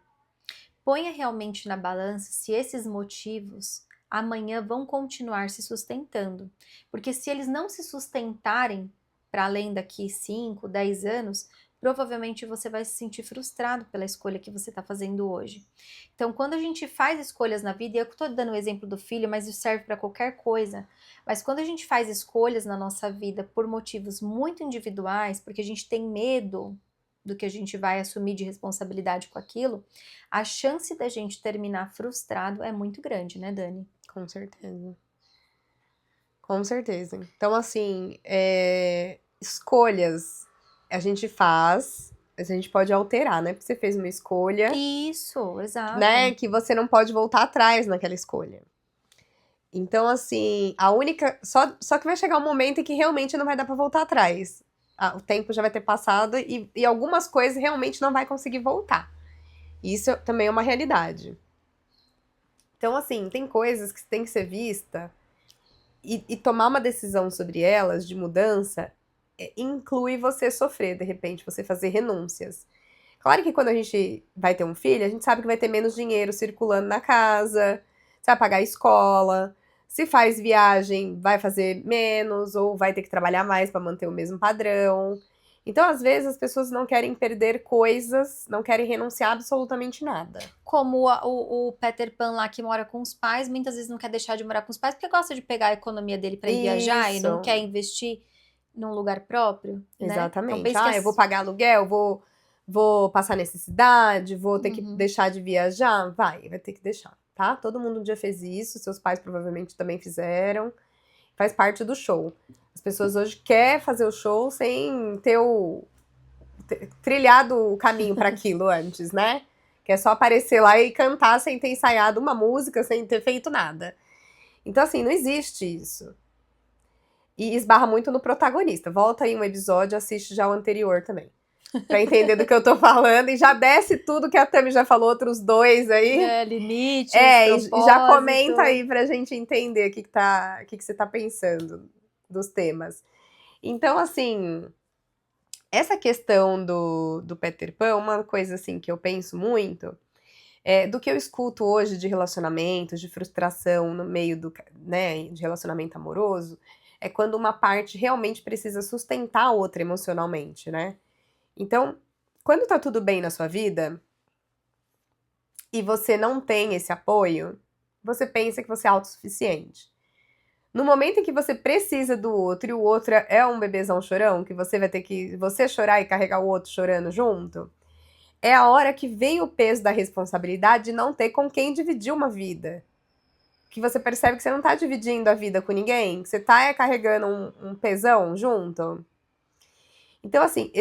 Speaker 1: Ponha realmente na balança se esses motivos amanhã vão continuar se sustentando. Porque se eles não se sustentarem para além daqui 5, 10 anos, provavelmente você vai se sentir frustrado pela escolha que você está fazendo hoje. Então, quando a gente faz escolhas na vida, e eu estou dando o exemplo do filho, mas isso serve para qualquer coisa, mas quando a gente faz escolhas na nossa vida por motivos muito individuais, porque a gente tem medo do que a gente vai assumir de responsabilidade com aquilo, a chance da gente terminar frustrado é muito grande, né, Dani?
Speaker 2: Com certeza. Com certeza. Então, assim, escolhas a gente faz, mas a gente pode alterar, né? Porque você fez uma escolha.
Speaker 1: Isso, exato.
Speaker 2: Né? Que você não pode voltar atrás naquela escolha. Então, assim, a única. Só que vai chegar um momento em que realmente não vai dar pra voltar atrás. O tempo já vai ter passado e algumas coisas realmente não vai conseguir voltar. Isso também é uma realidade. Então, assim, tem coisas que tem que ser vista e tomar uma decisão sobre elas, de mudança, inclui você sofrer, de repente, você fazer renúncias. Claro que quando a gente vai ter um filho, a gente sabe que vai ter menos dinheiro circulando na casa, você vai pagar a escola, se faz viagem, vai fazer menos, ou vai ter que trabalhar mais para manter o mesmo padrão. Então, às vezes, as pessoas não querem perder coisas, não querem renunciar a absolutamente nada.
Speaker 1: Como o Peter Pan lá que mora com os pais, muitas vezes não quer deixar de morar com os pais porque gosta de pegar a economia dele para ir viajar e não quer investir num lugar próprio.
Speaker 2: Exatamente.
Speaker 1: Né? Então,
Speaker 2: eu vou pagar aluguel, vou passar necessidade, vou ter que deixar de viajar? Vai ter que deixar, tá? Todo mundo um dia fez isso, seus pais provavelmente também fizeram. Faz parte do show. As pessoas hoje querem fazer o show sem ter trilhado o caminho para aquilo antes, né? Que é só aparecer lá e cantar sem ter ensaiado uma música, sem ter feito nada. Então, assim, não existe isso. E esbarra muito no protagonista. Volta aí um episódio, assiste já o anterior também. Pra entender do que eu tô falando. E já desce tudo que a Tami já falou, outros 2 aí.
Speaker 1: Limites,
Speaker 2: e já comenta aí pra gente entender o que você tá pensando dos temas. Então, assim, essa questão do Peter Pan, uma coisa assim que eu penso muito, do que eu escuto hoje de relacionamentos, de frustração no meio né, de relacionamento amoroso, é quando uma parte realmente precisa sustentar a outra emocionalmente, né? Então, quando tá tudo bem na sua vida e você não tem esse apoio, você pensa que você é autossuficiente. No momento em que você precisa do outro e o outro é um bebezão chorão, que você vai ter que você chorar e carregar o outro chorando junto, é a hora que vem o peso da responsabilidade de não ter com quem dividir uma vida. Que você percebe que você não tá dividindo a vida com ninguém, que você tá carregando um pesão junto. Então, assim,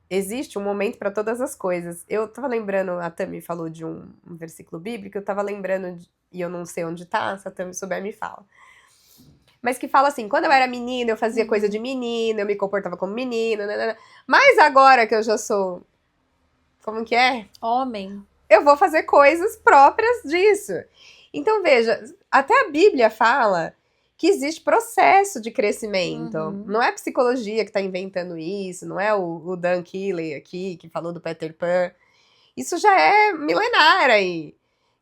Speaker 2: existe um momento para todas as coisas. Eu tava lembrando, a Tami falou de um versículo bíblico, eu tava lembrando, e eu não sei onde tá, se a Tami souber me fala. Mas que fala assim, quando eu era menina, eu fazia coisa de menina, eu me comportava como menina, né? Mas agora que eu já sou, como que é?
Speaker 1: Homem.
Speaker 2: Eu vou fazer coisas próprias disso. Então, veja, até a Bíblia fala que existe processo de crescimento. Não é a psicologia que está inventando isso, não é o Dan Keeley aqui, que falou do Peter Pan. Isso já é milenar aí.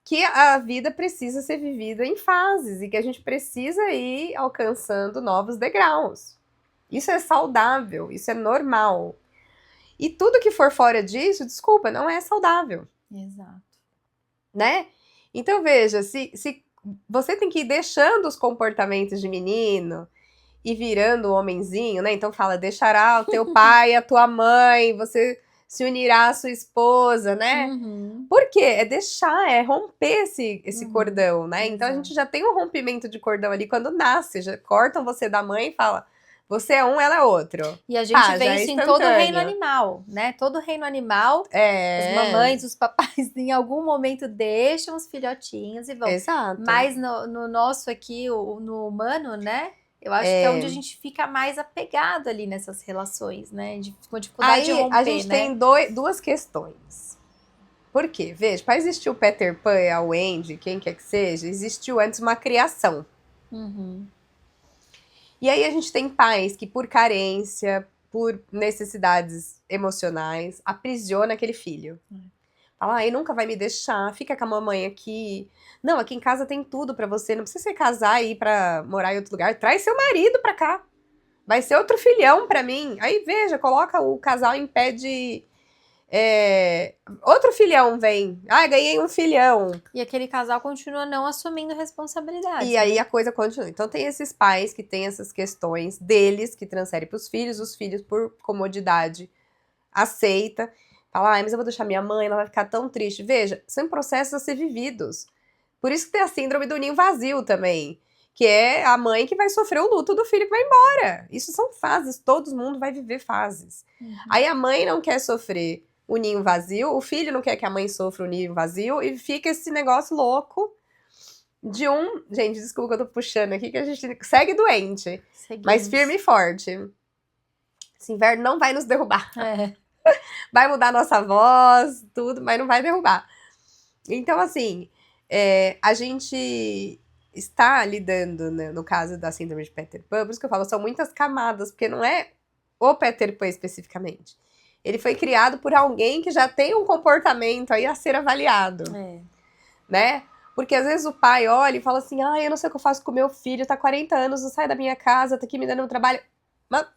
Speaker 2: Que a vida precisa ser vivida em fases e que a gente precisa ir alcançando novos degraus. Isso é saudável, isso é normal. E tudo que for fora disso, desculpa, não é saudável.
Speaker 1: Exato.
Speaker 2: Né? Então, veja, se você tem que ir deixando os comportamentos de menino e virando homenzinho, né? Então fala, deixará o teu pai, a tua mãe, você se unirá à sua esposa, né? Por quê? É deixar, é romper esse cordão, né? Então a gente já tem um rompimento de cordão ali quando nasce, já cortam você da mãe e fala, você é um, ela é outro.
Speaker 1: E a gente vê isso em todo o reino animal, né? Todo reino animal, as mamães, os papais, em algum momento deixam os filhotinhos e vão.
Speaker 2: Exato.
Speaker 1: Mas no nosso aqui, no humano, né? Eu acho que é onde a gente fica mais apegado ali nessas relações, né? Com dificuldade de romper,
Speaker 2: a gente tem duas questões. Por quê? Veja, para existir o Peter Pan e a Wendy, quem quer que seja, existiu antes uma criação. E aí a gente tem pais que, por carência, por necessidades emocionais, aprisiona aquele filho. Fala, ele nunca vai me deixar, fica com a mamãe aqui. Não, aqui em casa tem tudo pra você, não precisa você casar e ir pra morar em outro lugar. Traz seu marido pra cá. Vai ser outro filhão pra mim. Aí, veja, coloca o casal em pé de... outro filhão vem. Ah, ganhei um filhão.
Speaker 1: E aquele casal continua não assumindo responsabilidade.
Speaker 2: E aí a coisa continua. Então tem esses pais que têm essas questões deles, que transferem pros filhos, os filhos, por comodidade, aceita. Fala, mas eu vou deixar minha mãe, ela vai ficar tão triste. Veja, são processos a ser vividos. Por isso que tem a síndrome do ninho vazio também. Que é a mãe que vai sofrer o luto do filho que vai embora. Isso são fases, todo mundo vai viver fases. Aí a mãe não quer sofrer o ninho vazio, o filho não quer que a mãe sofra o ninho vazio, e fica esse negócio louco de gente, desculpa que eu tô puxando aqui, que a gente segue doente. Mas firme e forte. Esse inverno não vai nos derrubar. Vai mudar nossa voz, tudo, mas não vai derrubar. Então, assim, a gente está lidando, né, no caso da síndrome de Peter Pan, por isso que eu falo, são muitas camadas, porque não é o Peter Pan especificamente. Ele foi criado por alguém que já tem um comportamento aí a ser avaliado, né? Porque às vezes o pai olha e fala assim, eu não sei o que eu faço com o meu filho, tá 40 anos, não sai da minha casa, tá aqui me dando um trabalho. Mas o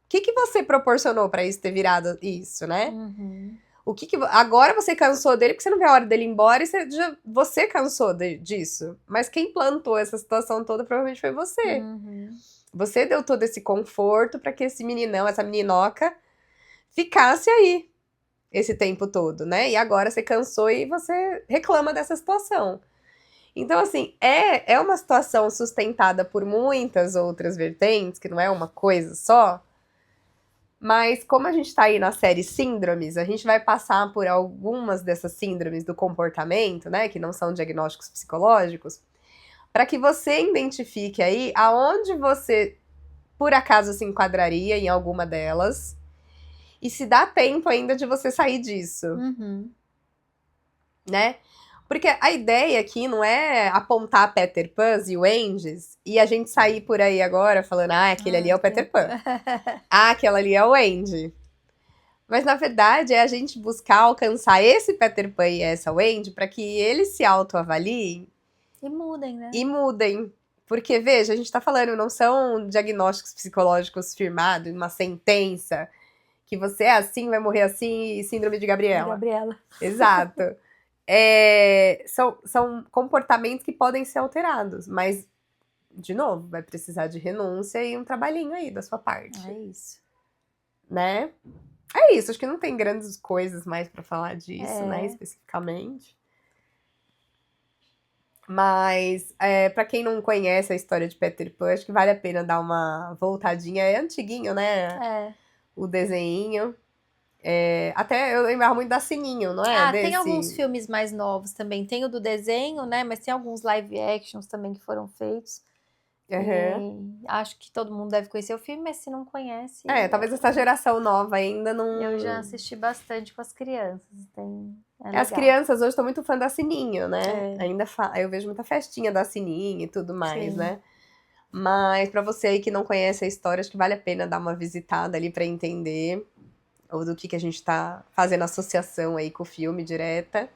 Speaker 2: que você proporcionou pra isso ter virado isso, né? Agora você cansou dele porque você não vê a hora dele ir embora e você cansou disso. Mas quem plantou essa situação toda provavelmente foi você. Você deu todo esse conforto pra que esse meninão, essa meninoca, ficasse aí esse tempo todo, né? E agora você cansou e você reclama dessa situação. Então, assim, é uma situação sustentada por muitas outras vertentes, que não é uma coisa só. Mas como a gente tá aí na série Síndromes, a gente vai passar por algumas dessas síndromes do comportamento, né? Que não são diagnósticos psicológicos, para que você identifique aí aonde você, por acaso, se enquadraria em alguma delas. E se dá tempo ainda de você sair disso. Né? Porque a ideia aqui não é apontar Peter Pans e Wendys e a gente sair por aí agora falando, aquele ali é o Peter Pan. Aquela ali é o Wendy. Mas na verdade é a gente buscar alcançar esse Peter Pan e essa Wendy para que eles se autoavaliem
Speaker 1: E mudem, né?
Speaker 2: e mudem. Porque, veja, a gente tá falando, não são diagnósticos psicológicos firmados, uma sentença, que você é assim, vai morrer assim, e síndrome de Gabriela.
Speaker 1: Gabriela.
Speaker 2: Exato. São comportamentos que podem ser alterados, mas, de novo, vai precisar de renúncia e um trabalhinho aí da sua parte.
Speaker 1: É isso.
Speaker 2: Né? É isso, acho que não tem grandes coisas mais pra falar disso, né, especificamente. Mas, pra quem não conhece a história de Peter Pan, acho que vale a pena dar uma voltadinha. É antiguinho, né? O desenho. Até eu lembrava muito da Sininho, não é?
Speaker 1: Tem alguns filmes mais novos também. Tem o do desenho, né? Mas tem alguns live actions também que foram feitos.
Speaker 2: Uhum.
Speaker 1: E acho que todo mundo deve conhecer o filme, mas se não conhece...
Speaker 2: talvez essa geração nova ainda não...
Speaker 1: Eu já assisti bastante com as crianças.
Speaker 2: As crianças hoje estão muito fã da Sininho, né? Ainda eu vejo muita festinha da Sininho e tudo mais, né? Mas pra você aí que não conhece a história, acho que vale a pena dar uma visitada ali pra entender ou do que a gente tá fazendo associação aí com o filme direta.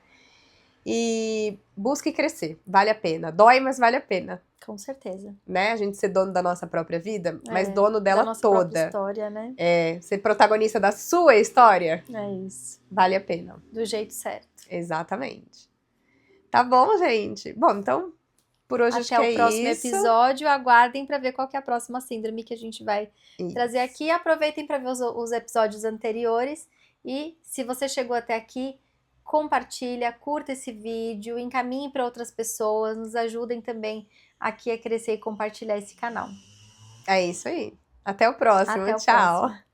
Speaker 2: E busque crescer, vale a pena. Dói, mas vale a pena.
Speaker 1: Com certeza.
Speaker 2: Né? A gente ser dono da nossa própria vida, mas dono dela
Speaker 1: da nossa
Speaker 2: toda.
Speaker 1: Própria história, né?
Speaker 2: Ser protagonista da sua história.
Speaker 1: É isso.
Speaker 2: Vale a pena.
Speaker 1: Do jeito certo.
Speaker 2: Exatamente. Tá bom, gente? Bom, então, por hoje acho que é isso.
Speaker 1: Até o próximo episódio. Aguardem pra ver qual que é a próxima síndrome que a gente vai trazer aqui. Aproveitem pra ver os episódios anteriores. E se você chegou até aqui, compartilha, curta esse vídeo, encaminhe para outras pessoas, nos ajudem também aqui a crescer e compartilhar esse canal.
Speaker 2: É isso aí. Até o próximo.
Speaker 1: Até o
Speaker 2: Tchau.
Speaker 1: próximo.